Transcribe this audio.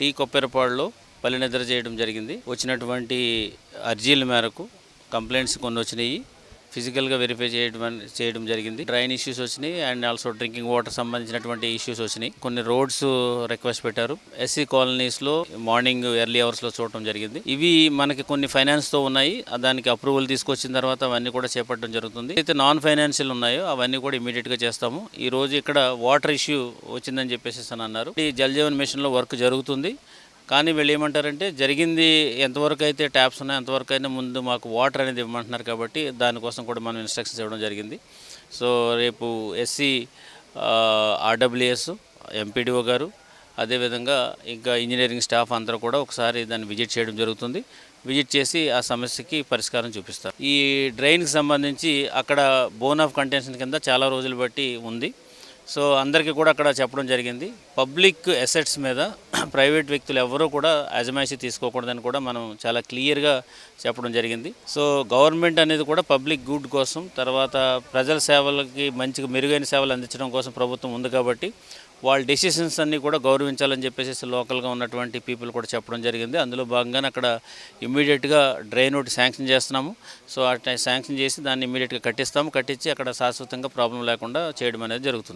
Tea కొప్పెరపాడులో పల్లెనిద్ర చేయడం జరిగింది. వచ్చినటువంటి అర్జీల మేరకు కంప్లైంట్స్ కొన్ని వచ్చినాయి. ఫిజికల్గా వెరిఫై చేయడం జరిగింది. డ్రైన్ ఇష్యూస్ వచ్చినాయి అండ్ ఆల్సో డ్రింకింగ్ వాటర్ సంబంధించినటువంటి ఇష్యూస్ వచ్చినాయి. కొన్ని రోడ్స్ రిక్వెస్ట్ పెట్టారు. ఎస్సీ కాలనీస్లో మార్నింగ్ ఎర్లీ అవర్స్లో చూడటం జరిగింది. ఇవి మనకి కొన్ని ఫైనాన్స్తో ఉన్నాయి. దానికి అప్రూవల్ తీసుకొచ్చిన తర్వాత అవన్నీ కూడా చేపట్టడం జరుగుతుంది. అయితే నాన్ ఫైనాన్షియల్ ఉన్నాయో అవన్నీ కూడా ఇమీడియట్గా చేస్తాము. ఈ రోజు ఇక్కడ వాటర్ ఇష్యూ వచ్చిందని చెప్పేసి అని అన్నారు. ఈ జల్ జీవన్ మిషన్లో వర్క్ జరుగుతుంది. కానీ వీళ్ళు ఏమంటారంటే జరిగింది ఎంతవరకు అయితే ట్యాప్స్ ఉన్నాయో అంతవరకు అయినా ముందు మాకు వాటర్ అనేది ఇవ్వమంటున్నారు. కాబట్టి దానికోసం కూడా మనం ఇన్స్ట్రక్షన్స్ ఇవ్వడం జరిగింది. సో రేపు ఎస్సీ ఆర్డబ్ల్యూఎస్ ఎంపీడీఓ గారు అదేవిధంగా ఇంకా ఇంజనీరింగ్ స్టాఫ్ అందరూ కూడా ఒకసారి దాన్ని విజిట్ చేయడం జరుగుతుంది. విజిట్ చేసి ఆ సమస్యకి పరిష్కారం చూపిస్తారు. ఈ డ్రైన్కి సంబంధించి అక్కడ బోన్ ఆఫ్ కంటెన్షన్ కింద చాలా రోజులు బట్టి ఉంది. సో అందరికీ కూడా అక్కడ చెప్పడం జరిగింది. పబ్లిక్ అసెట్స్ మీద ప్రైవేట్ వ్యక్తులు ఎవరూ కూడా అజమాయిషీ తీసుకోకూడదని కూడా మనం చాలా క్లియర్గా చెప్పడం జరిగింది. సో గవర్నమెంట్ అనేది కూడా పబ్లిక్ గుడ్ కోసం, తర్వాత ప్రజల సేవలకి మంచిగా మెరుగైన సేవలు అందించడం కోసం ప్రభుత్వం ఉంది. కాబట్టి వాళ్ళ డెసిషన్స్ అన్నీ కూడా గౌరవించాలని చెప్పేసి లోకల్గా ఉన్నటువంటి పీపుల్ కూడా చెప్పడం జరిగింది. అందులో భాగంగానే అక్కడ ఇమ్మీడియట్గా డ్రైన్ ఒకటి శాంక్షన్ చేస్తున్నాము. సో ఆ శాంక్షన్ చేసి దాన్ని ఇమ్మీడియట్గా కట్టిస్తాము. కట్టించి అక్కడ శాశ్వతంగా ప్రాబ్లం లేకుండా చేయడం అనేది జరుగుతుంది.